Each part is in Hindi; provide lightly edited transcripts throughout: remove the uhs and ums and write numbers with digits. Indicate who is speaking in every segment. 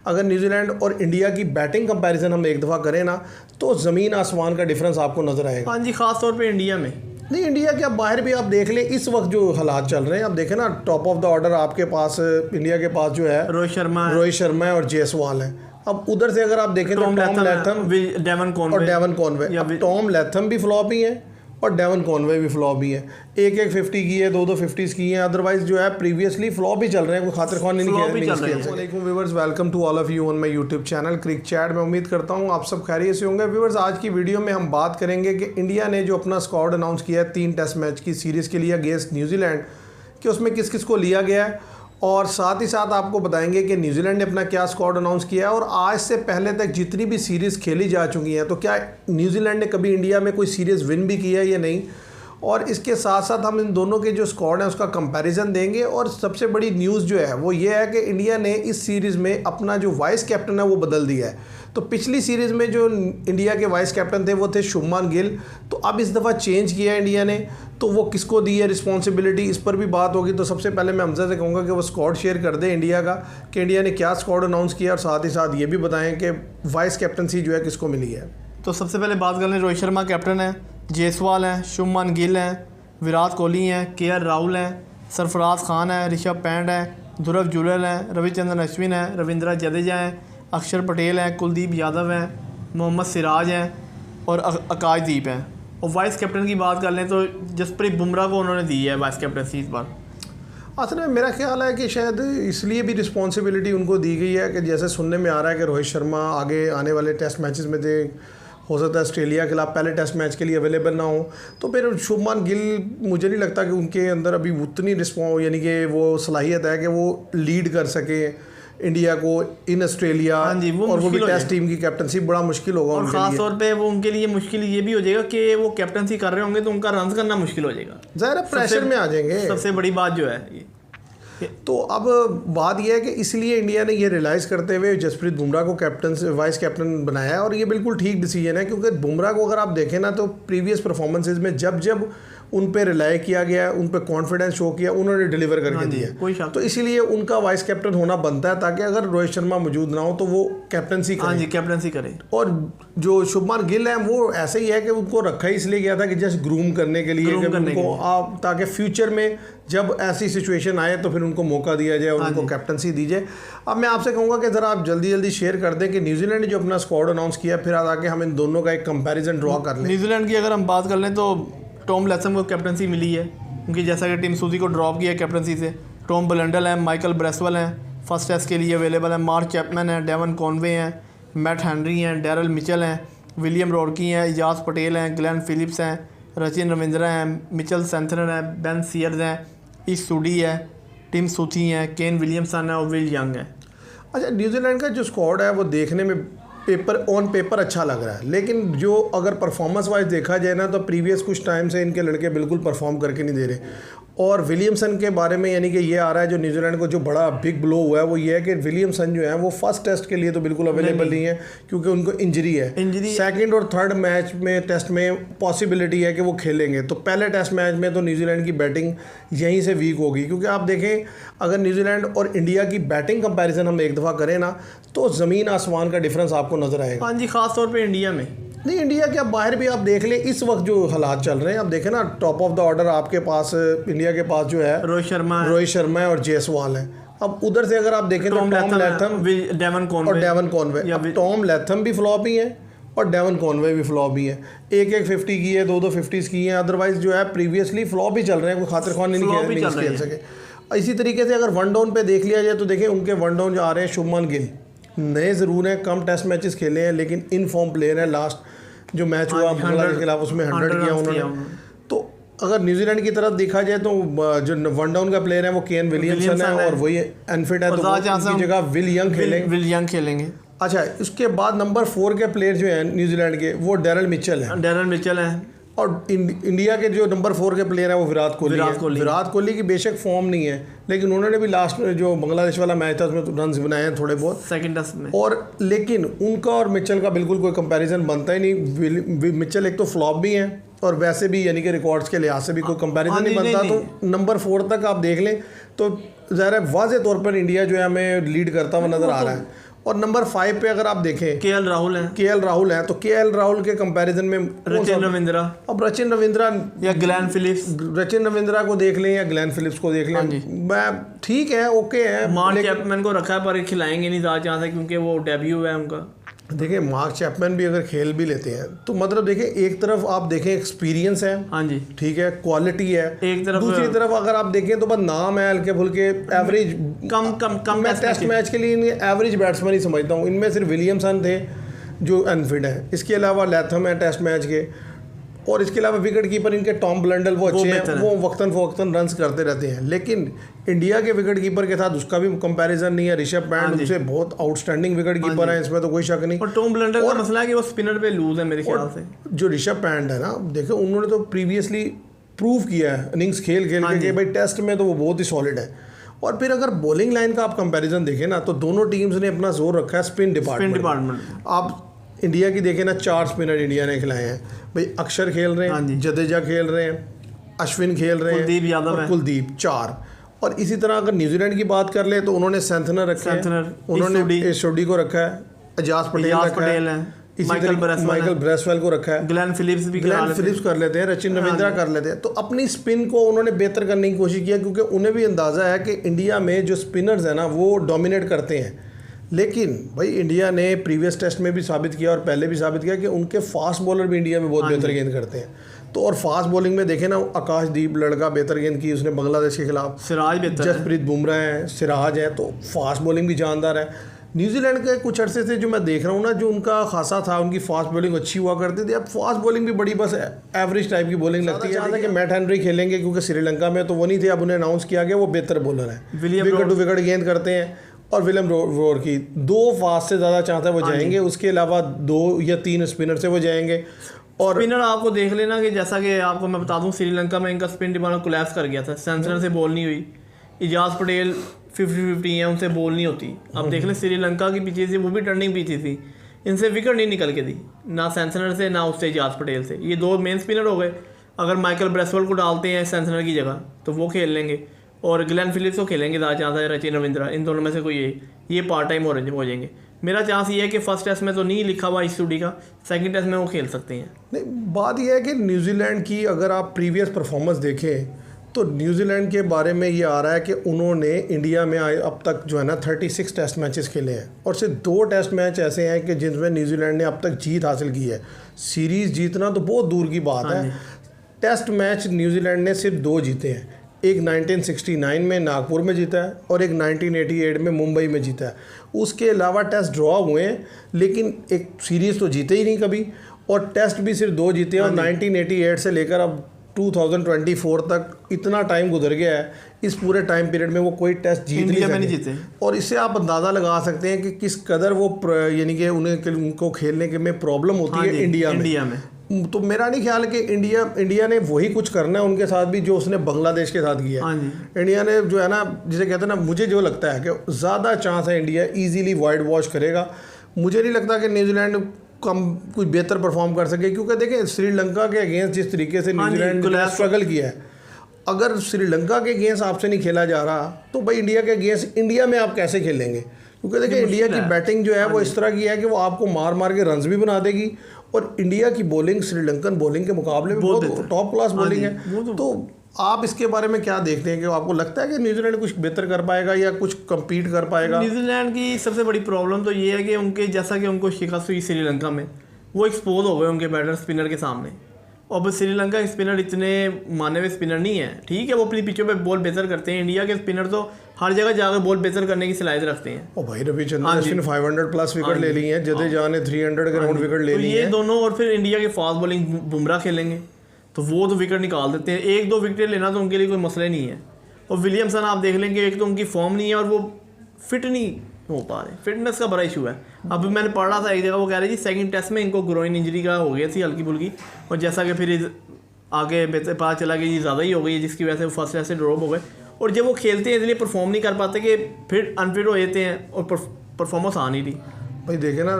Speaker 1: अगर न्यूजीलैंड और इंडिया की बैटिंग कंपैरिजन हम एक दफ़ा करें ना तो ज़मीन आसमान का डिफरेंस आपको नज़र आएगा।
Speaker 2: हाँ जी, ख़ास तौर पे इंडिया में
Speaker 1: नहीं, इंडिया के आप बाहर भी आप देख लें, इस वक्त जो हालात चल रहे हैं आप देखें ना, टॉप ऑफ द ऑर्डर आपके पास इंडिया के पास जो है रोहित शर्मा है और जायसवाल है। अब उधर से अगर आप देखें तो टॉम लैथम और डेवन कॉनवे, टॉम लैथम भी फ्लॉप ही है और डेवन कॉनवे भी फ्लॉप भी है। एक 50 की है, दो 50s की हैं, अदरवाइज जो है प्रीवियसली फ्लॉप ही चल रहे हैं, कोई खातिर ख्वान नहीं खेल सके। Viewers, welcome to all of you on my YouTube channel Crick Chat. मैं उम्मीद करता हूँ आप सब खैरियत से होंगे। व्यूअर्स, आज की वीडियो में हम बात करेंगे कि इंडिया ने जो अपना स्क्वाड अनाउंस किया है 3 टेस्ट मैच की सीरीज़ के लिए अगेंस्ट न्यूजीलैंड, कि उसमें किस किस को लिया गया है, और साथ ही साथ आपको बताएंगे कि न्यूजीलैंड ने अपना क्या स्क्वाड अनाउंस किया है और आज से पहले तक जितनी भी सीरीज़ खेली जा चुकी हैं तो क्या न्यूजीलैंड ने कभी इंडिया में कोई सीरीज़ विन भी किया है या नहीं। और इसके साथ साथ हम इन दोनों के जो स्क्वाड है उसका कंपैरिजन देंगे। और सबसे बड़ी न्यूज़ जो है वो ये है कि इंडिया ने इस सीरीज़ में अपना जो वाइस कैप्टन है वो बदल दिया है। तो पिछली सीरीज़ में जो इंडिया के वाइस कैप्टन थे वो थे शुभमान गिल, तो अब इस दफ़ा चेंज किया है इंडिया ने, तो वो किसको दी है रिस्पॉन्सिबिलिटी, इस पर भी बात होगी। तो सबसे पहले मैं हमजा से कहूँगा कि वो स्क्वाड शेयर कर दे इंडिया का, कि इंडिया ने क्या स्क्वाड अनाउंस किया, और साथ ही साथ ये भी बताएं कि वाइस कैप्टनसी जो है किसको मिली है।
Speaker 2: तो सबसे पहले बात कर लें, रोहित शर्मा कैप्टन है, जायसवाल हैं, शुभमान गिल हैं, विराट कोहली हैं, केएल राहुल हैं, सरफराज खान है, ऋषभ पंत है, ध्रुव जुरैल हैं, रविचंद्रन अश्विन है, रविंद्र जडेजा हैं, अक्षर पटेल हैं, कुलदीप यादव हैं, मोहम्मद सिराज हैं और आकाशदीप हैं। और वाइस कैप्टन की बात कर लें तो जसप्रीत बुमराह को उन्होंने दी है वाइस कैप्टनसी इस बार।
Speaker 1: असल में मेरा ख्याल है कि शायद इसलिए भी रिस्पॉन्सिबिलिटी उनको दी गई है कि जैसे सुनने में आ रहा है कि रोहित शर्मा आगे आने वाले टेस्ट मैचेस में थे, हो सकता है ऑस्ट्रेलिया के खिलाफ पहले टेस्ट मैच के लिए अवेलेबल ना हो, तो फिर शुभमान गिल मुझे नहीं लगता कि उनके अंदर अभी उतनी यानी कि वो सलाहियत है कि वो लीड कर सके इंडिया को इन ऑस्ट्रेलिया।
Speaker 2: हाँ जी,
Speaker 1: और वो भी टेस्ट टीम की कैप्टनसी बड़ा मुश्किल होगा
Speaker 2: और ख़ास तौर पे वो उनके लिए मुश्किल ये भी हो जाएगा कि वो कैप्टनसी कर रहे होंगे तो उनका रन करना मुश्किल हो जाएगा,
Speaker 1: ज़ाहिर प्रेशर में आ जाएंगे।
Speaker 2: सबसे बड़ी बात जो है ये।
Speaker 1: तो अब बात यह है कि इसलिए इंडिया ने ये रियलाइज़ करते हुए जसप्रीत बुमराह को वाइस कैप्टन बनाया है, और ये बिल्कुल ठीक डिसीजन है, क्योंकि बुमराह को अगर आप देखें ना तो प्रीवियस परफॉर्मेंसेज में जब जब उन पे रिलाई किया गया, उन पे कॉन्फिडेंस शो किया, उन्होंने डिलीवर करके दिया, तो इसीलिए उनका वाइस कैप्टन होना बनता है, ताकि अगर रोहित शर्मा मौजूद ना हो तो वो कैप्टनसी
Speaker 2: करे।
Speaker 1: और जो शुभमान गिल है वो ऐसे ही है कि उनको रखा ही इसलिए गया था कि जस्ट ग्रूम करने के लिए, ताकि फ्यूचर में जब ऐसी सिचुएशन आए तो फिर उनको मौका दिया जाए और उनको कैप्टनसी दी जाए। अब मैं आपसे कहूँगा कि ज़रा आप जल्दी जल्दी शेयर कर दें कि न्यूजीलैंड ने जो अपना स्क्वाड अनाउंस किया, फिर आके हम इन दोनों का एक कंपैरिजन ड्रॉ कर लें।
Speaker 2: न्यूजीलैंड की अगर हम बात कर लें तो टॉम लैथम को कैप्टनसी मिली है, क्योंकि जैसा कि टीम सूजी को ड्रॉप किया कैप्टनसी से। टॉम ब्लंडल हैं, माइकल ब्रेसवेल हैं, फर्स्ट टेस्ट के लिए अवेलेबल हैं, मार्क चैपमैन हैं, डेवन कॉनवे हैं, मैट हेनरी हैं, डैरल मिचेल हैं, विलियम रॉडकी हैं, इजाज पटेल हैं, ग्लेन फिलिप्स हैं, रचिन रविंद्रा हैं, मिचेल सेंथनर हैं, बेन सीयर्स हैं, ईश सूडी है, टिम सूथी हैं, केन विलियमसन है और विल यंग है।
Speaker 1: अच्छा, न्यूजीलैंड का जो स्क्वाड है वो देखने में ऑन पेपर अच्छा लग रहा है, लेकिन जो अगर परफॉर्मेंस वाइज देखा जाए ना तो प्रीवियस कुछ टाइम से इनके लड़के बिल्कुल परफॉर्म करके नहीं दे रहे। और विलियमसन के बारे में यानी कि ये आ रहा है जो न्यूजीलैंड को जो बड़ा बिग ब्लो हुआ है वो ये है कि विलियमसन जो है वो फर्स्ट टेस्ट के लिए तो बिल्कुल अवेलेबल नहीं है, क्योंकि उनको इंजरी है। सेकंड और थर्ड मैच में टेस्ट में पॉसिबिलिटी है कि वो खेलेंगे, तो पहले टेस्ट मैच में तो न्यूजीलैंड की बैटिंग यहीं से वीक होगी। क्योंकि आप देखें, अगर न्यूजीलैंड और इंडिया की बैटिंग कंपैरिजन हम एक दफ़ा करें ना तो ज़मीन आसमान का डिफरेंस आपको नज़र आएगा।
Speaker 2: हाँ जी, ख़ास तौर पे इंडिया में
Speaker 1: नहीं, इंडिया के आप बाहर भी आप देख लें, इस वक्त जो हालात चल रहे हैं आप देखें ना, टॉप ऑफ द ऑर्डर आपके पास इंडिया के पास जो है रोहित शर्मा है और जायसवाल है। अब उधर से अगर आप देखें तो Tom Latham,
Speaker 2: Devon Conway,
Speaker 1: Tom Latham भी फ्लॉप ही है और डेवन कॉनवे भी फ्लॉप ही है। एक 50 की है, दो 50s की हैं, अदरवाइज जो है प्रीवियसली फ्लॉप ही चल रहे हैं, कोई खातिर ख्वान नहीं खेल सके। इसी तरीके से अगर वन डाउन पे देख लिया जाए तो देखें उनके वन डाउन जो आ रहे हैं, शुभमान गिल नए ज़रूर हैं, कम टेस्ट मैचेस खेले हैं, लेकिन इन फॉर्म प्लेयर है। लास्ट जो मैच हुआ बांग्लादेश के खिलाफ उसमें 100 किया उन्होंने। तो अगर न्यूजीलैंड की तरफ देखा जाए तो जो वन डाउन का प्लेयर है वो केन विलियमसन है और वही अनफिट है, तो उसकी जगह विल यंग खेलेंगे। अच्छा, उसके बाद नंबर 4 के प्लेयर जो हैं न्यूजीलैंड के वो डैरल मिचेल हैं। और इंडिया के जो नंबर 4 के प्लेयर हैं वो विराट कोहली की बेशक फॉर्म नहीं है, लेकिन उन्होंने भी लास्ट में जो बांग्लादेश वाला मैच था उसमें तो रन्स बनाए हैं थोड़े बहुत
Speaker 2: सेकंड टेस्ट में।
Speaker 1: और लेकिन उनका और मिचेल का बिल्कुल कोई कंपैरिजन बनता ही नहीं। मिचेल एक तो फ्लॉप भी हैं और वैसे भी यानी कि रिकॉर्ड्स के लिहाज से भी कोई कंपैरिजन नहीं बनता। तो नंबर 4 तक आप देख लें तो ज़ाहिर है वाज़े तौर पर इंडिया जो है हमें लीड करता हुआ नज़र आ रहा है। और नंबर 5 पे अगर आप देखें
Speaker 2: केएल राहुल हैं,
Speaker 1: केएल राहुल हैं, तो केएल राहुल के कंपैरिजन में
Speaker 2: रचिन रविंद्रा
Speaker 1: अब रचिन रविंद्रा
Speaker 2: या ग्लेन फिलिप्स,
Speaker 1: रचिन रविंद्रा को देख लें या ग्लेन फिलिप्स को देख लें, मैं ठीक है, ओके है।
Speaker 2: मार्क चैपमैन को रखा है पर खिलाएंगे नहीं ज़्यादा चांस है क्योंकि वो डेब्यू है उनका।
Speaker 1: देखिए मार्क चैपमैन भी अगर खेल भी लेते हैं तो मतलब देखिए एक तरफ आप देखें एक्सपीरियंस है,
Speaker 2: हाँ जी,
Speaker 1: ठीक है, क्वालिटी है
Speaker 2: एक तरफ,
Speaker 1: दूसरी तरफ अगर आप देखें तो बस नाम है हल्के फुल्के एवरेज,
Speaker 2: कम
Speaker 1: मैं टेस्ट मैच के लिए इन्हें एवरेज बैट्समैन ही समझता हूँ। इनमें सिर्फ विलियमसन थे जो अनफिट है, इसके अलावा लैथम है टेस्ट मैच के, और इसके अलावा विकेट कीपर इनके टॉम ब्लंडल वो अच्छे हैं, वो वक्तन फ़वक्तन रन्स करते रहते हैं। लेकिन इंडिया के विकेट कीपर के साथ उसका भी कंपैरिजन नहीं है। ऋषभ पैंट उनसे बहुत आउटस्टैंडिंग विकेट कीपर है, इसमें तो कोई शक नहीं।
Speaker 2: और टॉम ब्लंडल का मसला है कि वो स्पिनर पे लूज है मेरे ख्याल से।
Speaker 1: जो ऋषभ पैंट है ना, देखो उन्होंने तो प्रीवियसली प्रूव किया है इनिंग्स खेल के कि भाई टेस्ट में तो वो बहुत ही सॉलिड है। और फिर अगर बॉलिंग लाइन का आप कंपैरिजन देखें ना, तो दोनों टीम्स ने अपना जोर रखा है स्पिन डिपार्टमेंट। आप इंडिया की देखें ना, 4 स्पिनर इंडिया ने खिलाए हैं भाई। अक्षर खेल रहे हैं, जडेजा खेल रहे हैं, अश्विन खेल रहे हैं,
Speaker 2: कुलदीप यादव है,
Speaker 1: कुलदीप 4। और इसी तरह अगर न्यूजीलैंड की बात कर ले तो उन्होंने सेंथनर रखा है, उन्होंने इशोडी को रखा है, एजाज पटेल रखा है, माइकल ब्रेसवेल को रखा है,
Speaker 2: ग्लेन फिलिप्स
Speaker 1: कर लेते हैं, रचिन रविंद्रा कर लेते हैं। तो अपनी स्पिन को उन्होंने बेहतर करने की कोशिश किया क्योंकि उन्हें भी अंदाज़ा है कि इंडिया में जो स्पिनर्स हैं ना वो डोमिनेट करते हैं। लेकिन भाई इंडिया ने प्रीवियस टेस्ट में भी साबित किया और पहले भी साबित किया कि उनके फास्ट बॉलर भी इंडिया में बहुत बेहतर गेंद करते हैं। तो और फास्ट बॉलिंग में देखें ना, आकाशदीप लड़का बेहतर गेंद की उसने बांग्लादेश के खिलाफ,
Speaker 2: सिराज बेहतर,
Speaker 1: जसप्रीत बुमराह है, सिराज है, तो फास्ट बॉलिंग भी जानदार है। न्यूजीलैंड के कुछ अरसे से जो मैं देख रहा हूँ ना, जो उनका खासा था, उनकी फास्ट बॉलिंग अच्छी हुआ करती थी। अब फास्ट बॉलिंग भी बड़ी बस एवरेज टाइप की बॉलिंग लगती है कि मैट हेनरी खेलेंगे क्योंकि श्रीलंका में तो वो नहीं थे, अब उन्हें अनाउंस किया गया वो बेहतर बॉलर है, विकेट टू विकेट गेंद करते हैं। और विलियम रोर की 2 फास्ट से ज़्यादा चांस है वो जाएंगे, उसके अलावा 2 या 3 स्पिनर से वो जाएंगे। और
Speaker 2: स्पिनर आपको देख लेना कि जैसा कि आपको मैं बता दूं, श्रीलंका में इनका स्पिन डिपार्टमेंट कोलैप्स कर गया था, सेंसनर से बॉल नहीं हुई, इजाज पटेल 50-50 है, उनसे बॉल नहीं होती। अब देख लें श्रीलंका की पीछे से वो भी टर्निंग पीछे थी, इनसे विकेट नहीं निकल के दी, ना सेंसनर से ना उससे इजाज पटेल से। ये 2 मेन स्पिनर हो गए। अगर माइकल ब्रेसवेल को डालते हैं सेंसनर की जगह तो वो खेल लेंगे, और ग्लेन फिलिप्स को खेलेंगे ज़्यादा चांस है, रचिन रविंद्रा, इन दोनों में से कोई ये पार्ट टाइम हो जाएंगे। मेरा चांस ये है कि फर्स्ट टेस्ट में तो नहीं लिखा हुआ इशूडी का, सेकंड टेस्ट में वो खेल सकते हैं।
Speaker 1: नहीं, बात यह है कि न्यूजीलैंड की अगर आप प्रीवियस परफॉर्मेंस देखें तो न्यूजीलैंड के बारे में ये आ रहा है कि उन्होंने इंडिया में अब तक जो है ना 36 टेस्ट मैचेस खेले हैं, और सिर्फ 2 टेस्ट मैच ऐसे हैं कि जिनमें न्यूजीलैंड ने अब तक जीत हासिल की है। सीरीज़ जीतना तो बहुत दूर की बात है। टेस्ट मैच न्यूजीलैंड ने सिर्फ 2 जीते हैं, एक 1969 में नागपुर में जीता है और एक 1988 में मुंबई में जीता है। उसके अलावा टेस्ट ड्रॉ हुए हैं, लेकिन एक सीरीज़ तो जीते ही नहीं कभी, और टेस्ट भी सिर्फ 2 जीते हैं। और 1988 से लेकर अब 2024 तक इतना टाइम गुजर गया है, इस पूरे टाइम पीरियड में वो कोई टेस्ट जीत नहीं
Speaker 2: जीते।
Speaker 1: और इससे आप अंदाज़ा लगा सकते हैं कि किस कदर वो यानी कि उनको खेलने के में प्रॉब्लम होती है इंडिया में। तो मेरा नहीं ख्याल कि इंडिया ने वही कुछ करना है उनके साथ भी जो उसने बांग्लादेश के साथ किया। इंडिया ने जो है ना, जिसे कहते हैं ना, मुझे जो लगता है कि ज़्यादा चांस है इंडिया इजीली वाइड वॉश करेगा। मुझे नहीं लगता कि न्यूजीलैंड कम कुछ बेहतर परफॉर्म कर सके, क्योंकि देखें श्रीलंका के अगेंस्ट जिस तरीके से न्यूजीलैंड ने स्ट्रगल किया है, अगर श्रीलंका के अगेंस्ट आपसे नहीं खेला जा रहा तो भाई इंडिया के अगेंस्ट इंडिया में आप कैसे खेलेंगे? क्योंकि देखिए इंडिया की बैटिंग जो है वो इस तरह की है कि वो आपको मार मार के रन्स भी बना देगी, और इंडिया की बॉलिंग श्रीलंकन बॉलिंग के मुकाबले में बहुत टॉप क्लास बॉलिंग है। तो आप इसके बारे में क्या देखते हैं कि आपको लगता है कि न्यूजीलैंड कुछ बेहतर कर पाएगा या कुछ कम्पीट कर पाएगा?
Speaker 2: न्यूजीलैंड की सबसे बड़ी प्रॉब्लम तो ये है कि उनके जैसा कि उनको शिकस्त हुई श्रीलंका में, वो एक्सपोज हो गए उनके बैटर स्पिनर के सामने। अब श्रीलंका के स्पिनर इतने माने हुए स्पिनर नहीं है, ठीक है, वो अपनी पिचों पे बॉल बेहतर करते हैं। इंडिया के स्पिनर तो हर जगह जाकर बॉल बेहतर करने की सलाहियत रखते हैं।
Speaker 1: ओ भाई रविचंद्रन अश्विन 500 प्लस विकेट ले ली हैं, जडेजा ने 300 के राउंड विकेट ले ली हैं।
Speaker 2: ये दोनों, और फिर इंडिया के फास्ट बॉलिंग बुमराह खेलेंगे तो वो तो विकेट निकाल देते हैं। 1-2 विकेट लेना तो उनके लिए कोई मसला नहीं है। और विलियमसन आप देख लेंगे, एक तो उनकी फॉर्म नहीं है और वो फिट नहीं हो पा रहे, फिटनेस का बड़ा इशू है। अभी मैंने पढ़ा था एक जगह, वो कह रहे जी सेकंड टेस्ट में इनको ग्रोइन इंजरी का हो गया थी हल्की फुल्की, और जैसा कि फिर आगे पता चला कि ये ज़्यादा ही हो गई है, जिसकी वजह से वो फर्स्ट टेस्ट से ड्रॉप हो गए। और जब वो खेलते हैं इसलिए परफॉर्म नहीं कर पाते कि फिर अनफिट हो जाते हैं और परफॉर्मेंस आ नहीं रही।
Speaker 1: भाई देखे ना,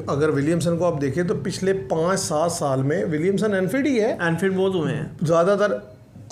Speaker 1: अगर विलियमसन को आप देखें तो पिछले 5-7 साल में विलियमसन अनफिट ही है,
Speaker 2: अनफिट बहुत हुए हैं
Speaker 1: ज़्यादातर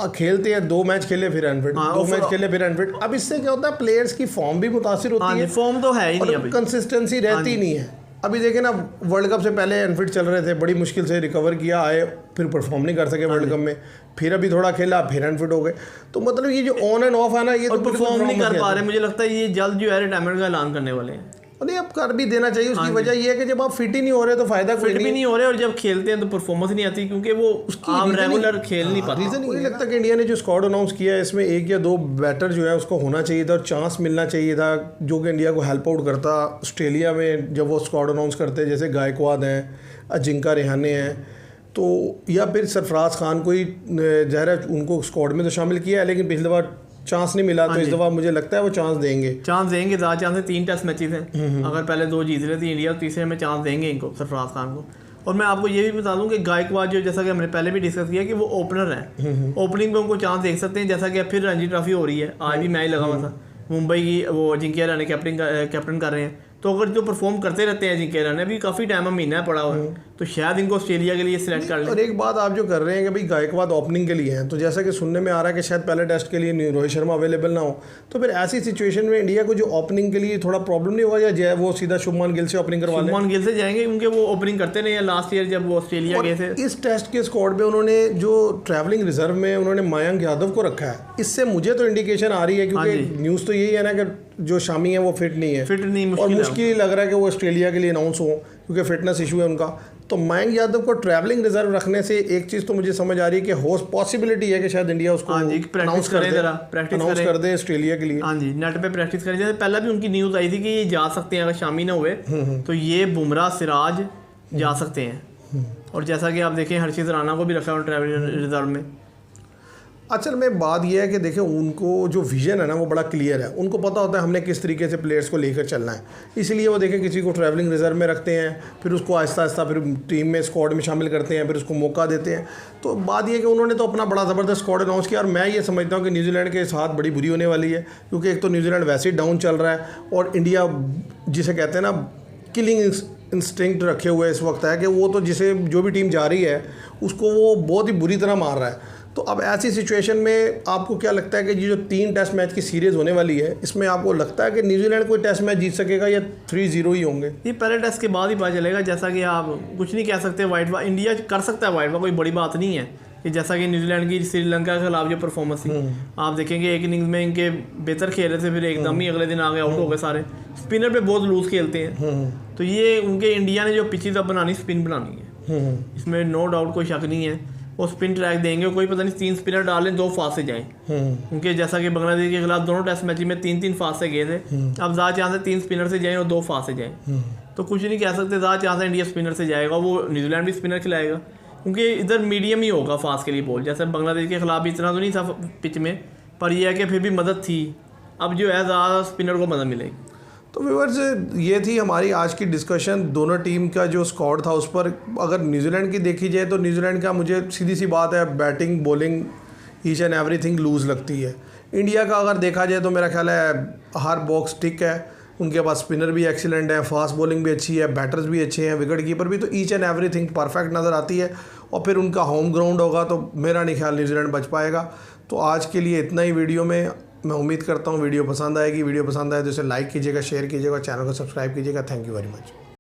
Speaker 1: खेलते हैं, 2 मैच खेले फिर अनफिट,
Speaker 2: हाँ,
Speaker 1: 2 मैच खेले फिर अनफिट। अब इससे क्या होता है, प्लेयर्स की फॉर्म भी मुतासिर होती है,
Speaker 2: फॉर्म तो है ही नहीं, अभी
Speaker 1: कंसिस्टेंसी रहती नहीं है। अभी देखें ना, वर्ल्ड कप से पहले अनफिट चल रहे थे, बड़ी मुश्किल से रिकवर किया, आए फिर परफॉर्म नहीं कर सके वर्ल्ड कप में, फिर अभी थोड़ा खेला फिर अनफिट हो गए। तो मतलब ये जो ऑन एंड ऑफ है ना, ये तो
Speaker 2: परफॉर्म नहीं कर पा रहे। मुझे लगता है ये जल्द जो है रिटायरमेंट का ऐलान करने वाले हैं।
Speaker 1: नहीं, अब कर भी देना चाहिए। उसकी वजह ये है कि जब आप फिट ही नहीं हो रहे तो फायदा कोई
Speaker 2: फिट भी नहीं हो रहे, और जब खेलते हैं तो परफॉर्मेंस नहीं आती, क्योंकि वो आप रेगुलर खेल नहीं पाते।
Speaker 1: रीज़न मुझे लगता है कि इंडिया ने जो स्क्वाड अनाउंस किया है, इसमें 1 या 2 बैटर जो है उसको होना चाहिए था और चांस मिलना चाहिए था, जो कि इंडिया को हेल्प आउट करता। ऑस्ट्रेलिया में जब वो स्क्वाड अनाउंस करते हैं, जैसे गायकवाद हैं, अजिंका रेहाने हैं, तो या फिर सरफराज खान कोई ज़ाहिर है उनको स्क्वाड में तो शामिल किया है, लेकिन पिछली बार चांस नहीं मिला, तो इस दफ़ा मुझे लगता है वो चांस देंगे।
Speaker 2: ज़्यादा चांस है। 3 टेस्ट मैचेस हैं, अगर पहले 2 जीत रहे थे इंडिया, तो तीसरे में चांस देंगे इनको, सरफराज खान को। और मैं आपको ये भी बता दूं कि गायकवाद जो, जैसा कि हमने पहले भी डिस्कस किया, कि वो ओपनर है, ओपनिंग में उनको चांस देख सकते हैं। जैसा कि फिर रणजी ट्रॉफी हो रही है, आज भी मैच लगा हुआ था, मुंबई की वो अजिंक्य रहाणे कैप्टन कर रहे हैं, तो अगर जो परफॉर्म करते रहते हैं अजिंक्य रहाणे, अभी काफ़ी टाइम महीना पड़ा हुआ है, तो शायद इनको ऑस्ट्रेलिया के लिए सिलेक्ट कर लें।
Speaker 1: और एक बात आप जो कर रहे हैं कि भाई गायकवाद ओपनिंग के लिए हैं, तो जैसा कि सुनने में आ रहा है कि शायद पहले टेस्ट के लिए रोहित शर्मा अवेलेबल ना हो, तो फिर ऐसी सिचुएशन में इंडिया को जो ओपनिंग के लिए थोड़ा प्रॉब्लम नहीं होगा, या जो है वो सीधा शुभमान गिल से ओपनिंग करवा लें?
Speaker 2: शुभमान गिल से जाएंगे, क्योंकि वो ओपनिंग करते नहीं है। लास्ट ईयर जब वो ऑस्ट्रेलिया गए थे,
Speaker 1: इस टेस्ट के स्क्वाड में उन्होंने जो ट्रैवलिंग रिजर्व में उन्होंने मयंक यादव को रखा है, इससे मुझे तो इंडिकेशन आ रही है, क्योंकि न्यूज़ तो यही है ना कि जो शामी है वो फिट नहीं है, और मुश्किल ही लग रहा है कि वो ऑस्ट्रेलिया के लिए अनाउंस हो, क्योंकि फिटनेस इशू है उनका। तो मयंक यादव को ट्रैवलिंग रिजर्व रखने से एक चीज़ तो मुझे समझ आ रही है कि हो पॉसिबिलिटी है कि शायद इंडिया उसको अनाउंस कर दे ऑस्ट्रेलिया के लिए।
Speaker 2: हाँ जी, नेट पे प्रैक्टिस करें। जैसे पहले भी उनकी न्यूज़ आई थी कि ये जा सकते हैं, अगर शामी ना हुए तो ये बुमराह सिराज जा सकते हैं। और जैसा कि आप देखें, हर्षित राणा को भी रखा है ट्रैवलिंग रिजर्व में।
Speaker 1: असल में बात यह है कि देखें, उनको जो विज़न है ना वो बड़ा क्लियर है, उनको पता होता है हमने किस तरीके से प्लेयर्स को लेकर चलना है, इसलिए वो देखें किसी को ट्रैवलिंग रिजर्व में रखते हैं, फिर उसको आहिस्ता आहिस्ता फिर टीम में स्क्वाड में शामिल करते हैं, फिर उसको मौका देते हैं। तो बात यह है कि उन्होंने तो अपना बड़ा ज़बरदस्त स्क्वाड अनाउंस किया, और मैं ये समझता हूँ कि न्यूजीलैंड के साथ बड़ी बुरी होने वाली है, क्योंकि एक तो न्यूजीलैंड वैसे ही डाउन चल रहा है, और इंडिया जिसे कहते हैं ना किलिंग इंस्टिंक्ट रखे हुए इस वक्त है, कि वो तो जिसे जो भी टीम जा रही है उसको वो बहुत ही बुरी तरह मार रहा है। तो अब ऐसी सिचुएशन में आपको क्या लगता है कि ये जो 3 टेस्ट मैच की सीरीज़ होने वाली है, इसमें आपको लगता है कि न्यूजीलैंड कोई टेस्ट मैच जीत सकेगा, या 3-0 ही होंगे?
Speaker 2: ये पहले टेस्ट के बाद ही पता चलेगा। जैसा कि आप कुछ नहीं कह सकते, वाइट बॉल इंडिया कर सकता है, वाइट बॉल कोई बड़ी बात नहीं है। कि जैसा कि न्यूजीलैंड की श्रीलंका के खिलाफ जो परफॉर्मेंस थी, आप देखेंगे एक इनिंग्स में इनके बेहतर खेल रहे थे, फिर एकदम ही अगले दिन आगे आउट हो गए सारे। स्पिनर पे बहुत लूज खेलते हैं, तो ये उनके इंडिया ने जो पिचेज अब बनानी, स्पिन बनानी है, इसमें नो डाउट कोई शक नहीं है। वो स्पिन ट्रैक देंगे, कोई पता नहीं 3 स्पिनर डालें 2 फास्ट से जाएं, क्योंकि जैसा कि बांग्लादेश के खिलाफ दोनों टेस्ट मैच में 3-3 फास्ट से गए थे। अब ज़्यादा चांस है 3 स्पिनर से जाएं और 2 फास्ट से जाएं, तो कुछ नहीं कह सकते। ज़्यादा चांस है इंडिया स्पिनर से जाएगा, वो न्यूजीलैंड भी स्पिनर खिलाएगा, क्योंकि इधर मीडियम ही होगा फास्ट के लिए बॉल। जैसे बांग्लादेश के खिलाफ भी इतना तो नहीं था पिच में, पर यह है कि फिर भी मदद थी। अब जो है ज़्यादा स्पिनर को मदद मिलेगी।
Speaker 1: तो व्यूअर्स, ये थी हमारी आज की डिस्कशन। दोनों टीम का जो स्क्वाड था उस पर अगर न्यूजीलैंड की देखी जाए, तो न्यूजीलैंड का मुझे सीधी सी बात है, batting bowling each and everything loose लगती है। इंडिया का अगर देखा जाए तो मेरा ख्याल है हर बॉक्स टिक है, उनके पास स्पिनर भी एक्सीलेंट है, फास्ट बॉलिंग भी अच्छी है, बैटर्स भी अच्छे हैं, विकेट कीपर भी, तो ईच एंड एवरीथिंग परफेक्ट नज़र आती है। और फिर उनका होम ग्राउंड होगा तो मेरा नहीं ख्याल न्यूजीलैंड बच पाएगा। तो आज के लिए इतना ही वीडियो में। मैं उम्मीद करता हूँ वीडियो पसंद आएगी। वीडियो पसंद आए तो इसे लाइक कीजिएगा, शेयर कीजिएगा, चैनल को सब्सक्राइब कीजिएगा। Thank you very much.